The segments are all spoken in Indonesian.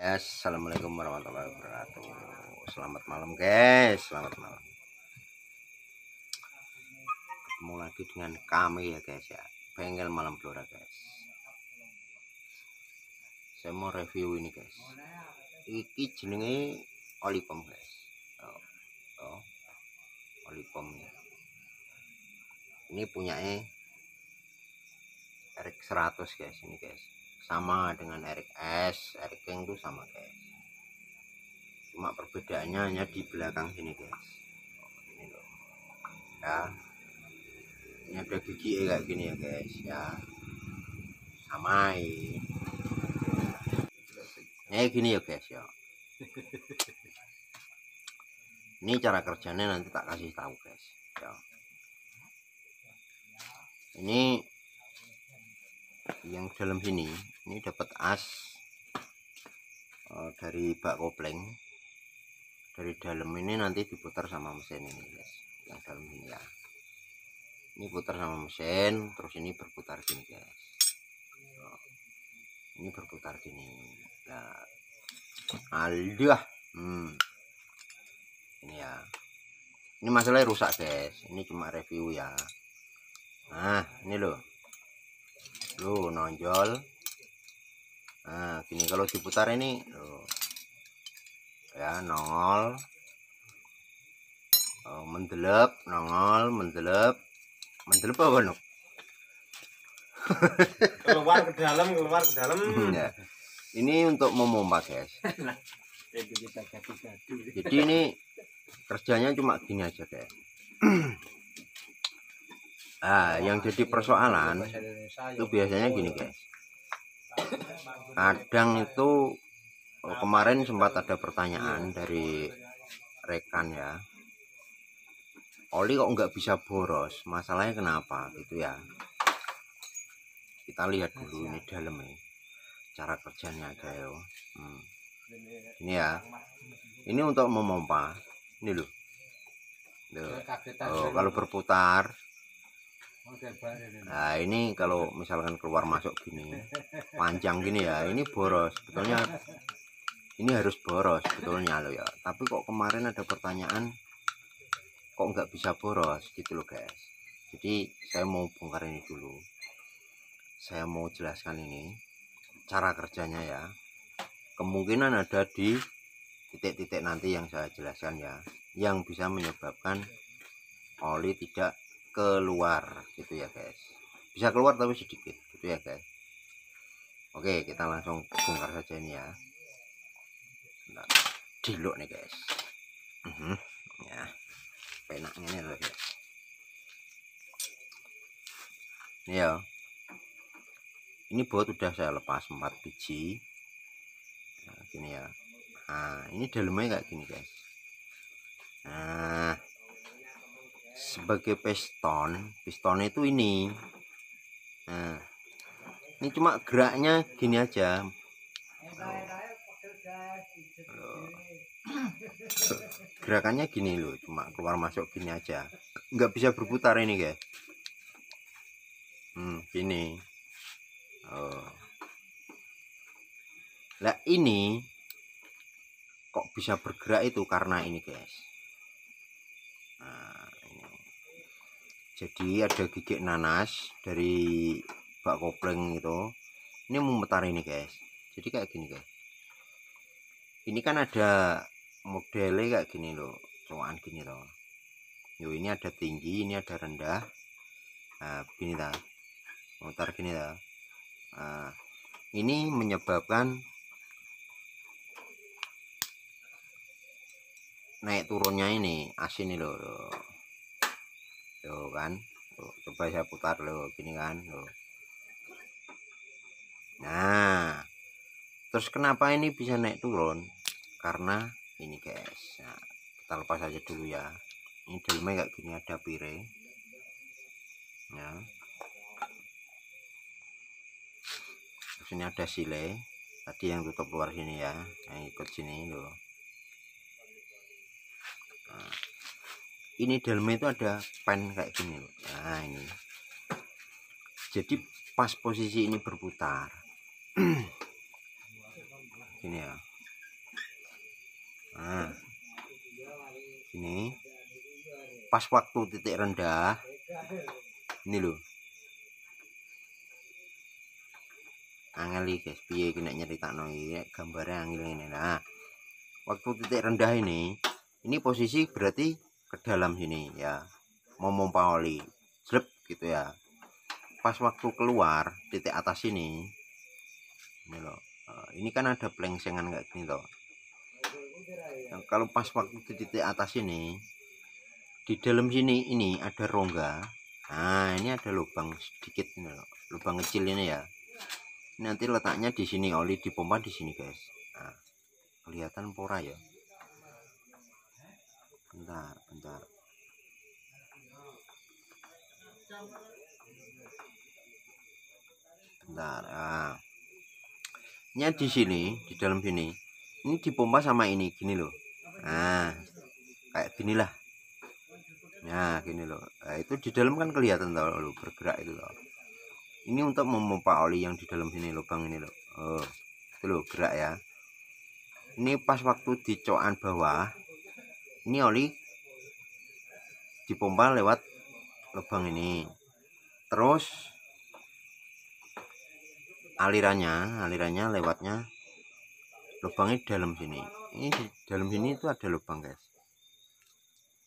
Assalamualaikum warahmatullahi wabarakatuh. Selamat malam guys, selamat malam. Ketemu lagi dengan kami ya guys ya, Bengkel Malam Blora guys. Saya mau review ini guys. Iki jenenge oli pom guys. Oli pom ya. Ini punyanya RX 100 guys ini guys. Sama dengan RX S, RX King itu sama guys. Cuma perbedaannya hanya di belakang sini guys. Ini loh. Ya. Ini ada gigi kayak gini ya guys ya. Sama ini gini ya guys ya. Ini cara kerjanya nanti tak kasih tahu guys ya. Ini yang dalam sini ini dapat as dari bak kopling. Dari dalam ini nanti diputar sama mesin ini guys, yang dalam ini ya. Ini putar sama mesin, terus ini berputar gini guys. Ini berputar gini. Nah, aduh, ini ya. Ini masalahnya rusak guys. Ini cuma review ya. Nah, ini loh nonjol. Nah, gini kalau diputar ini loh. Ya, nongol. Mendelep, nongol, mendelep apa no? keluar ke dalam Ya. Ini untuk memompa guys. Jadi ini kerjanya cuma gini aja guys. Yang jadi persoalan itu biasanya gini guys. Kadang itu kemarin sempat ada pertanyaan dari rekan ya. Oli kok nggak bisa boros, masalahnya kenapa gitu ya. Kita lihat dulu ini dalamnya, cara kerjanya aja ya. Ini ya, ini untuk memompa ini loh. Kalau berputar, nah ini kalau misalkan keluar masuk gini panjang gini ya, ini boros sebetulnya. Ini harus boros sebetulnya loh ya, tapi kok kemarin ada pertanyaan kok nggak bisa boros gitu loh guys. Jadi saya mau bongkar ini dulu, saya mau jelaskan ini cara kerjanya ya. Kemungkinan ada di titik-titik nanti yang saya jelaskan ya, yang bisa menyebabkan oli tidak keluar gitu ya guys. Bisa keluar tapi sedikit gitu ya guys. Oke, kita langsung bongkar saja ini ya. Nah, diluk nih guys. Ya, penaknya ini loh guys. Ini ya, ini bot udah saya lepas 4 biji. Nah, gini ya. Nah, ini dalamnya kayak gini guys. Nah, sebagai piston itu ini. Nah, ini cuma geraknya gini aja. Gerakannya gini loh, cuma keluar masuk gini aja, nggak bisa berputar ini guys. Gini. Lah ini kok bisa bergerak itu karena ini guys. Nah, ini. Jadi ada gigi nanas dari bak kopling itu. Ini memutar ini guys. Jadi kayak gini guys. Ini kan ada modelnya kayak gini loh, cowokan gini loh. Yo, ini ada tinggi, ini ada rendah. Nah, begini dah. Mutar gini dah. Nah, ini menyebabkan naik turunnya ini asin ini loh. Tuh kan. Tuh, coba saya putar loh, gini kan loh. Nah, terus kenapa ini bisa naik turun? Karena ini guys. Nah, kita lepas aja dulu ya. Ini dalamnya kayak gini, ada pire ya. Terus ini ada sile tadi yang tutup luar sini ya, yang ikut sini loh. Nah, ini dalamnya itu ada pen kayak gini loh. Nah, ini jadi pas posisi ini berputar gini ya, Nah, ini pas waktu titik rendah ini loh, angel iki guys, piye iki nek nyeritakno iki gambare angel ini. Nah, waktu titik rendah ini posisi berarti ke dalam sini ya, mau mompa oli slep gitu ya. Pas waktu keluar titik atas ini loh, ini kan ada pelengsengan kayak gini loh. Nah, kalau pas waktu di titik atas ini, di dalam sini ini ada rongga. Nah, ini ada lubang sedikit ini loh, lubang kecil ini ya. Nanti letaknya di sini, oli dipompa di sini guys. Nah, kelihatan pora ya. Bentar. Nah, ini di sini, di dalam sini, ini dipompa sama ini gini loh. Nah, kayak ginilah. Nah, gini loh. Nah, itu di dalam kan kelihatan tau lo bergerak itu loh. Ini untuk memompa oli yang di dalam sini, lubang ini loh. Oh, itu loh gerak ya. Ini pas waktu di cokan bawah, ini oli dipompa lewat lubang ini. Terus alirannya lewatnya lubangnya di dalam sini. Ini di dalam sini itu ada lubang guys.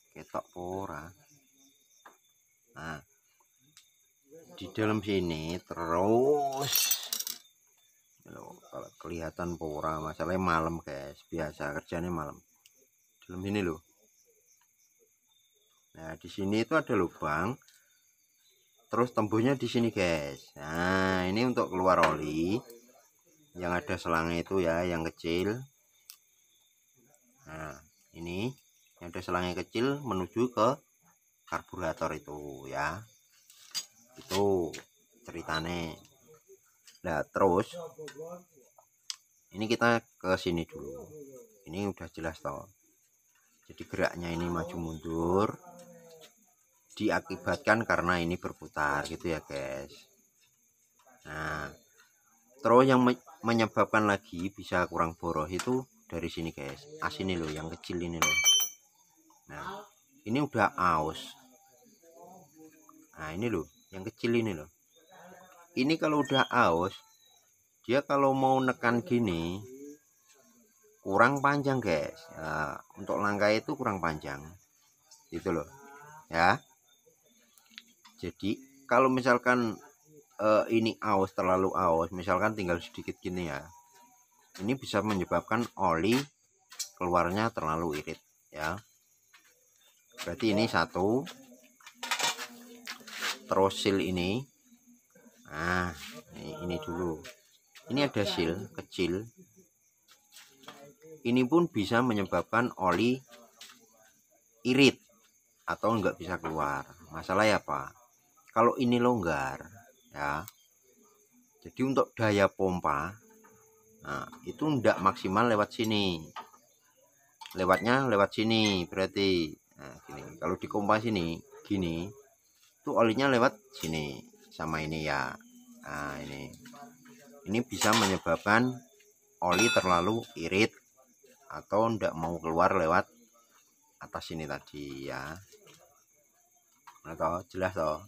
Ketok pora. Nah, di dalam sini terus loh, kalau kelihatan pora, masalahnya malam guys, biasa kerjanya malam. Dalam sini loh. Nah, di sini itu ada lubang. Terus tembusnya di sini guys. Nah, ini untuk keluar oli yang ada selangnya itu ya, yang kecil. Nah, ini yang ada selangnya kecil menuju ke karburator itu ya. Itu ceritanya. Nah, terus ini kita ke sini dulu. Ini udah jelas toh. Jadi geraknya ini maju mundur diakibatkan karena ini berputar gitu ya guys. Nah, terus yang menyebabkan lagi bisa kurang boros itu dari sini guys. As ini loh, yang kecil ini loh. Nah, ini udah aus. Nah, ini loh, yang kecil ini loh. Ini kalau udah aus, dia kalau mau nekan gini kurang panjang guys. Nah, untuk langkah itu kurang panjang gitu loh ya. Jadi kalau misalkan ini aus, terlalu aus, misalkan tinggal sedikit gini ya, ini bisa menyebabkan oli keluarnya terlalu irit ya. Berarti ini satu. Terus seal ini, nah ini dulu, ini ada seal kecil, ini pun bisa menyebabkan oli irit atau enggak bisa keluar. Masalahnya apa? Kalau ini longgar ya, jadi untuk daya pompa, nah itu enggak maksimal lewat sini, lewatnya lewat sini berarti. Nah, gini, kalau di kompas ini gini, itu olinya lewat sini sama ini ya. Nah, ini bisa menyebabkan oli terlalu irit atau enggak mau keluar lewat atas ini tadi ya. Atau jelas toh.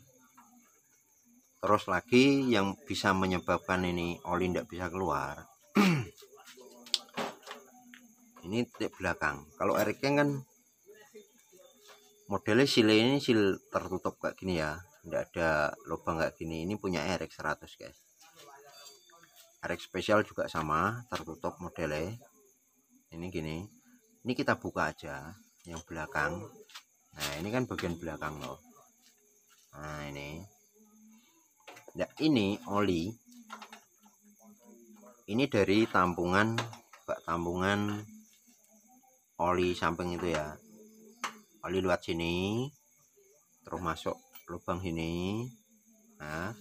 Terus lagi yang bisa menyebabkan ini oli enggak bisa keluar. Ini titik belakang. Kalau Erikeng kan modelnya seal ini seal tertutup kayak gini ya, enggak ada lubang kayak gini. Ini punya RX 100 guys. RX spesial juga sama, tertutup modelnya. Ini gini. Ini kita buka aja yang belakang. Nah, ini kan bagian belakang loh. Nah, ini. Nah, ini oli. Ini dari tampungan, bak tampungan oli samping itu ya. Oli lewat sini, terus masuk lubang sini. Nah,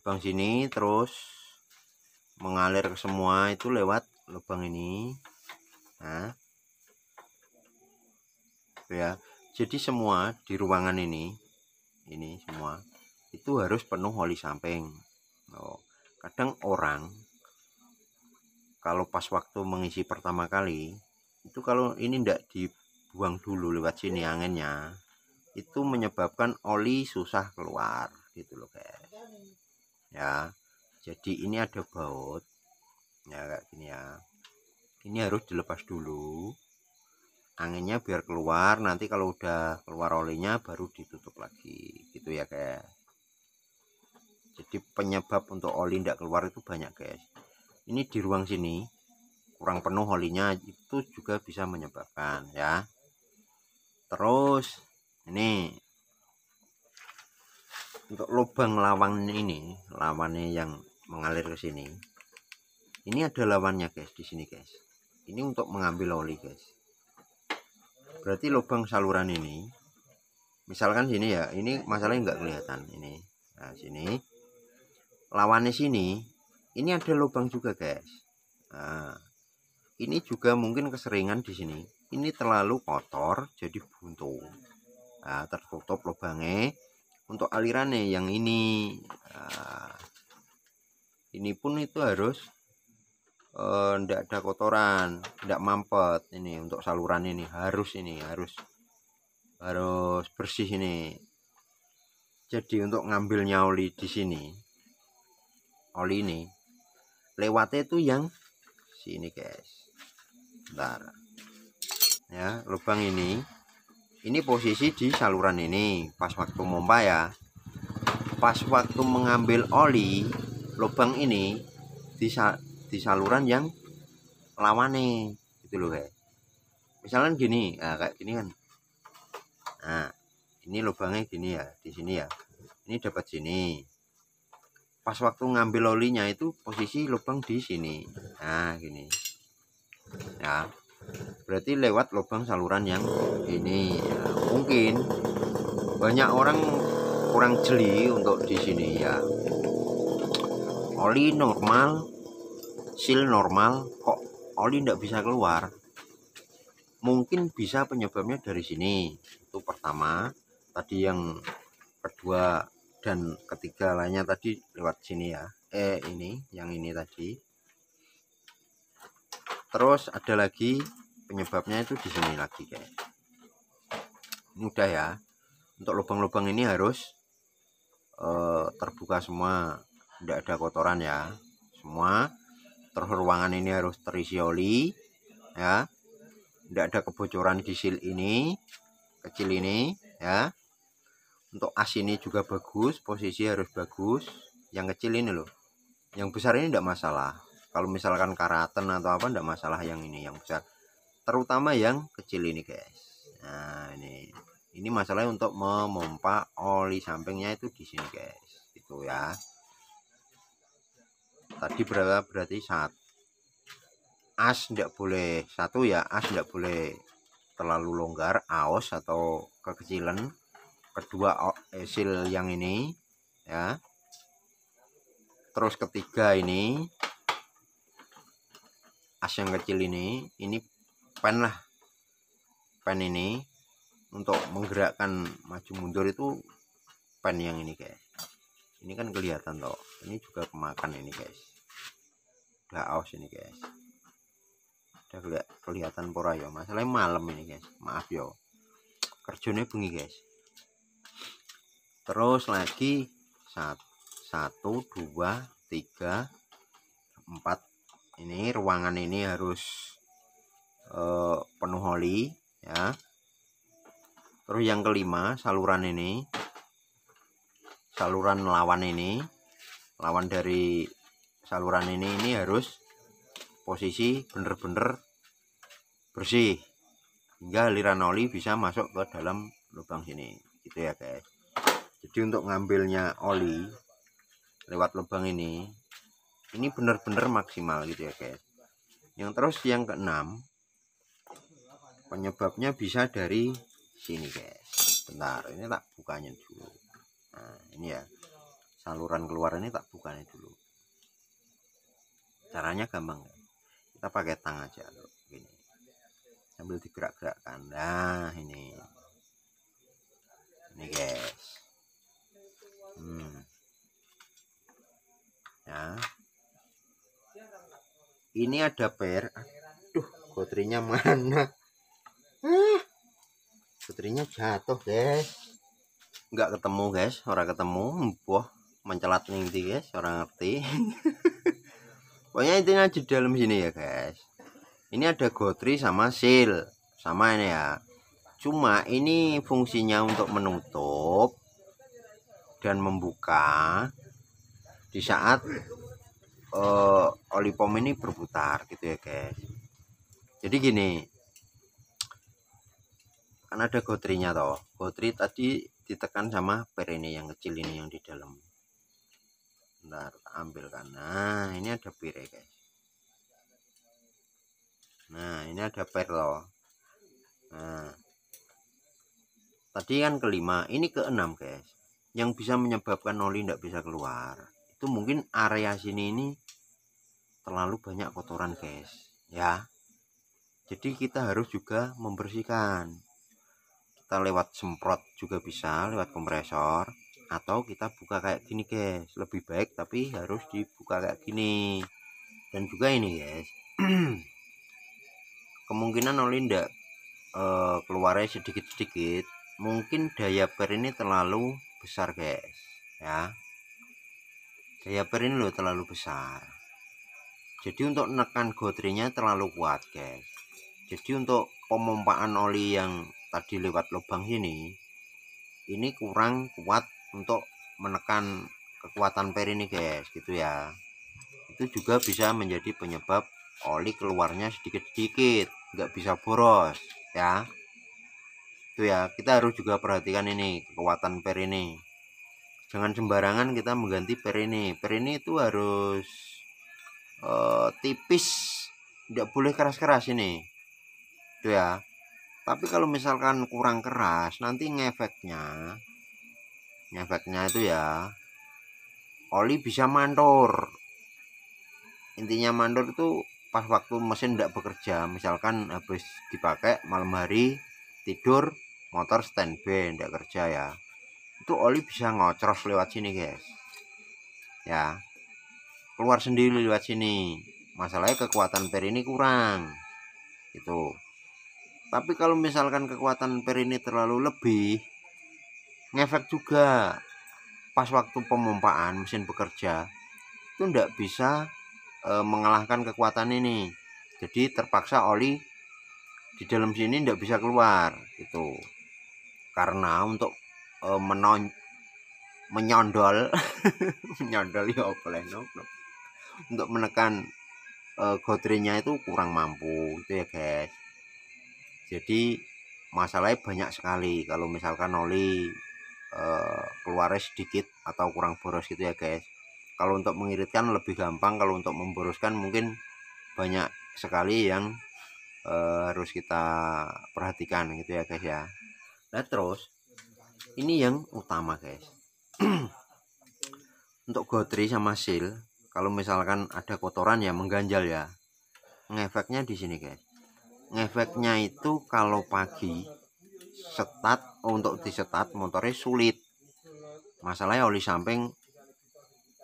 lubang sini terus mengalir ke semua itu lewat lubang ini. Nah, ya. Jadi semua di ruangan ini semua itu harus penuh oli samping. Oh, kadang orang kalau pas waktu mengisi pertama kali itu kalau ini tidak dibuang dulu lewat sini anginnya, itu menyebabkan oli susah keluar gitu loh guys ya. Jadi ini ada baut ya kayak gini ya, ini harus dilepas dulu anginnya biar keluar, nanti kalau udah keluar olinya baru ditutup lagi gitu ya guys. Jadi penyebab untuk oli tidak keluar itu banyak guys. Ini di ruang sini kurang penuh olinya, itu juga bisa menyebabkan ya. Terus ini untuk lubang lawan ini, lawannya yang mengalir ke sini, ini ada lawannya guys di sini guys. Ini untuk mengambil oli guys. Berarti lubang saluran ini, misalkan sini ya, ini masalahnya nggak kelihatan ini. Nah sini lawannya sini, ini ada lubang juga guys. Nah, ini juga mungkin keseringan di sini. Ini terlalu kotor jadi buntu. Nah, tertutup lubangnya. Untuk alirannya yang ini, nah, ini pun itu harus tidak ada kotoran, tidak mampet. Ini untuk saluran ini harus bersih ini. Jadi untuk ngambilnya oli di sini, oli ini lewatnya itu yang sini guys. Bentar ya, lubang ini posisi di saluran ini pas waktu pompa ya. Pas waktu mengambil oli, lubang ini di saluran yang lawannya gitu loh guys. Misalnya gini, nah kayak gini kan. Nah, ini lubangnya gini ya, di sini ya. Ini dapat sini. Pas waktu ngambil olinya itu posisi lubang di sini. Nah, gini. Ya. Berarti lewat lubang saluran yang ini. Ya, mungkin banyak orang kurang jeli untuk di sini ya. Oli normal, seal normal, kok oli tidak bisa keluar? Mungkin bisa penyebabnya dari sini. Itu pertama. Tadi yang kedua dan ketiga lainnya tadi lewat sini ya. Ini yang ini tadi. Terus ada lagi penyebabnya itu di sini lagi guys. Ini udah ya. Untuk lubang-lubang ini harus terbuka semua, tidak ada kotoran ya, semua. Terus ruangan ini harus terisi oli ya, tidak ada kebocoran di seal ini kecil ini ya. Untuk as ini juga bagus, posisi harus bagus. Yang kecil ini loh, yang besar ini tidak masalah. Kalau misalkan karatan atau apa tidak masalah, yang ini yang besar, terutama yang kecil ini guys. Nah ini masalahnya untuk memompa oli sampingnya itu di sini guys, itu ya. Tadi berapa? Berarti satu as tidak boleh, satu ya, as tidak boleh terlalu longgar, aos atau kekecilan. Kedua seal yang ini ya. Terus ketiga ini as yang kecil ini pen lah, pen ini untuk menggerakkan maju mundur itu pen yang ini guys. Ini kan kelihatan toh, ini juga kemakan ini guys, udah aus ini guys, udah kelihatan pora ya. Masalahnya malam ini guys, maaf yo, kerjanya bengi guys. Terus lagi 1, 2, 3, 4. Ini ruangan ini harus penuh oli ya. Terus yang kelima, saluran ini, saluran lawan ini, lawan dari saluran ini harus posisi bener-bener bersih hingga aliran oli bisa masuk ke dalam lubang sini gitu ya guys. Jadi untuk ngambilnya oli lewat lubang ini benar-benar maksimal gitu ya guys. Yang terus yang keenam, penyebabnya bisa dari sini guys. Bentar, ini tak bukanya dulu. Nah ini ya, saluran keluar ini tak bukanya dulu. Caranya gampang ya, kita pakai tang aja loh, gini sambil digerak-gerakkan. Nah ini guys, ya ini ada per, aduh gotrinya mana? Gotrinya jatuh guys, nggak ketemu guys, orang ketemu buah mencelat nih guys, orang ngerti. Pokoknya intinya di dalam sini ya guys, ini ada gotri sama seal sama ini ya, cuma ini fungsinya untuk menutup dan membuka di saat oli pom ini berputar gitu ya guys. Jadi gini, kan ada gotrinya toh, gotri tadi ditekan sama per ini yang kecil ini yang di dalam. Bentar, ambil kan. Nah ini ada per ya guys, nah ini ada per loh. Nah tadi kan kelima, ini keenam guys, yang bisa menyebabkan oli tidak bisa keluar itu mungkin area sini ini terlalu banyak kotoran guys ya. Jadi kita harus juga membersihkan, kita lewat semprot juga bisa, lewat kompresor, atau kita buka kayak gini guys, lebih baik tapi harus dibuka kayak gini. Dan juga ini guys, kemungkinan oli ndak keluarnya sedikit-sedikit, mungkin daya per ini terlalu besar guys ya, daya per ini loh terlalu besar, jadi untuk menekan gotrinya terlalu kuat guys. Jadi untuk pemompaan oli yang tadi lewat lubang sini ini kurang kuat untuk menekan kekuatan per ini guys gitu ya. Itu juga bisa menjadi penyebab oli keluarnya sedikit-sedikit, nggak bisa boros ya. Itu ya, kita harus juga perhatikan ini kekuatan per ini, jangan sembarangan kita mengganti per ini. Per ini itu harus tipis, tidak boleh keras-keras ini itu ya. Tapi kalau misalkan kurang keras nanti ngefeknya itu ya oli bisa mandor. Intinya mandor itu pas waktu mesin tidak bekerja, misalkan habis dipakai malam hari tidur motor standby tidak kerja ya, itu oli bisa ngocros lewat sini guys ya, keluar sendiri lewat sini. Masalahnya kekuatan per ini kurang itu. Tapi kalau misalkan kekuatan per ini terlalu lebih, ngefek juga pas waktu pemompaan mesin bekerja itu tidak bisa mengalahkan kekuatan ini, jadi terpaksa oli di dalam sini tidak bisa keluar itu. Karena untuk menyondol menyondol ya boleh untuk menekan gotrinya itu kurang mampu itu ya guys. Jadi masalahnya banyak sekali kalau misalkan oli keluarnya sedikit atau kurang boros gitu ya guys. Kalau untuk mengiritkan lebih gampang, kalau untuk memboroskan mungkin banyak sekali yang harus kita perhatikan gitu ya guys ya. Nah terus ini yang utama guys, untuk gotri sama seal kalau misalkan ada kotoran ya mengganjal ya, ngefeknya di sini guys. Ngefeknya itu kalau pagi setat, untuk disetat motornya sulit, masalahnya oli samping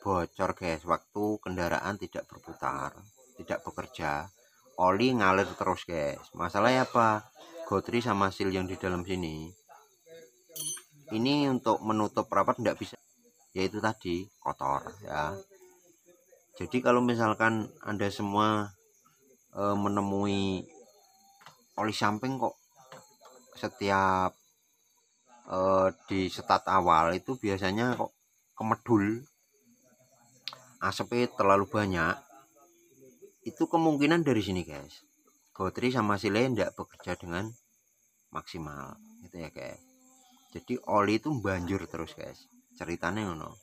bocor guys waktu kendaraan tidak berputar, tidak bekerja, oli ngalir terus guys. Masalahnya apa, gotri sama seal yang di dalam sini ini untuk menutup rapat tidak bisa, yaitu tadi kotor ya. Jadi kalau misalkan Anda semua menemui oli samping kok setiap di setat awal itu biasanya kok kemedul, asapnya terlalu banyak, itu kemungkinan dari sini guys, gotri sama sile tidak bekerja dengan maksimal gitu ya guys. Jadi oli itu banjur terus guys, ceritanya ngono.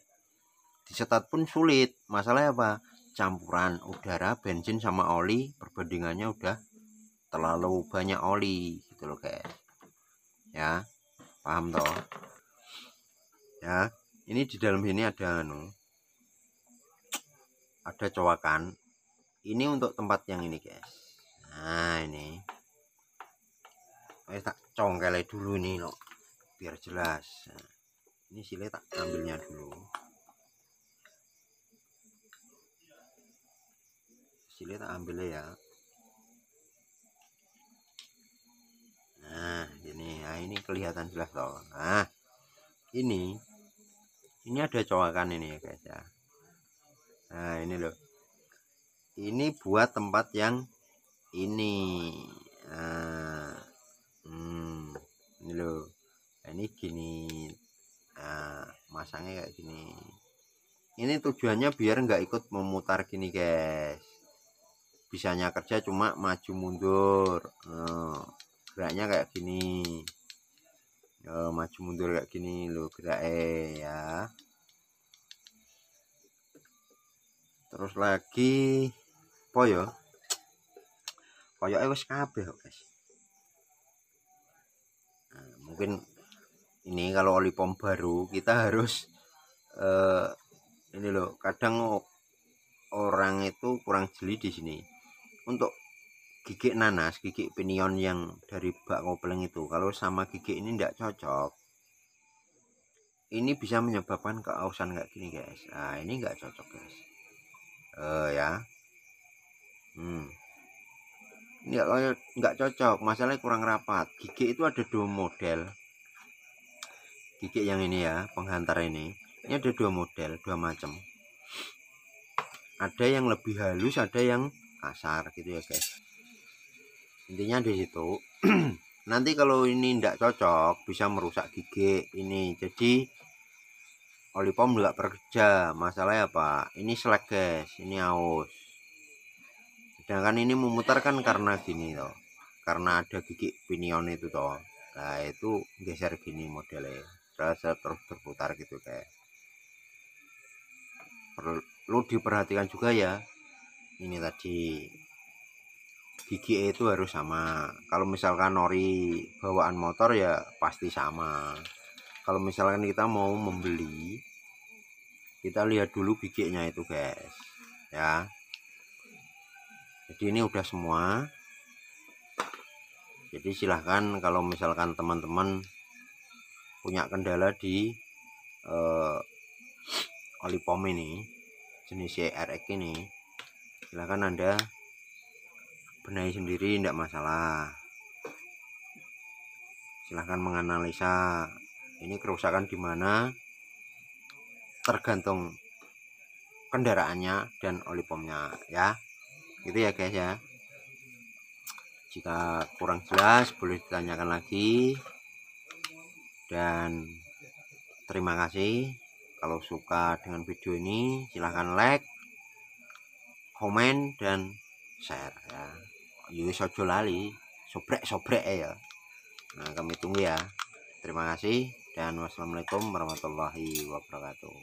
Disetat pun sulit, masalahnya apa, campuran udara, bensin sama oli perbandingannya udah terlalu banyak oli gitu loh guys ya, paham toh ya. Ini di dalam sini ada cowakan, ini untuk tempat yang ini guys. Nah ini tak congkel dulu nih loh biar jelas. Nah, ini sile tak ambilnya dulu, sile tak ambilnya ya. kelihatan jelas toh. Nah, ini ada coakan ini ya guys ya. Nah, ini loh. Ini buat tempat yang ini. Nah, ini loh. Nah, ini gini. Nah, masangnya kayak gini. Ini tujuannya biar nggak ikut memutar gini guys. Bisanya kerja cuma maju mundur. Geraknya kayak gini. Maju mundur kayak gini loh geraknya ya. Terus lagi apa ya? Koyoknya wis kabeh kok guys. Nah, mungkin ini kalau oli pom baru kita harus ini loh, kadang orang itu kurang jeli di sini untuk gigik nanas, gigik pinion yang dari bak kopling itu. Kalau sama gigik ini tidak cocok, ini bisa menyebabkan keausan kayak gini guys. Nah, ini nggak cocok guys. Ya, ini nggak cocok, masalahnya kurang rapat. Gigik itu ada dua model. Gigik yang ini ya, penghantar ini ada dua model, dua macam. Ada yang lebih halus, ada yang kasar gitu ya guys. Intinya di situ. Nanti kalau ini tidak cocok bisa merusak gigi ini. Jadi oli pom nggak bekerja. Masalahnya apa? Ini selek guys, ini aus. Sedangkan ini memutar kan karena gini toh. Karena ada gigi pinion itu toh. Nah, itu geser gini modelnya. Terus berputar gitu kayak. Perlu diperhatikan juga ya. Ini tadi gigi itu harus sama. Kalau misalkan nori bawaan motor ya pasti sama. Kalau misalkan kita mau membeli, kita lihat dulu giginya itu guys ya. Jadi ini udah semua. Jadi silahkan kalau misalkan teman-teman punya kendala di oli pom ini jenis RX ini, silahkan Anda benahi sendiri, tidak masalah. Silahkan menganalisa ini kerusakan di mana, tergantung kendaraannya dan oli pomnya ya. Gitu ya guys ya. Jika kurang jelas boleh ditanyakan lagi. Dan terima kasih. Kalau suka dengan video ini silahkan like, komen, dan share ya. Yuk sojo lali, sobrek ya. Nah, kami tunggu ya. Terima kasih dan wassalamualaikum warahmatullahi wabarakatuh.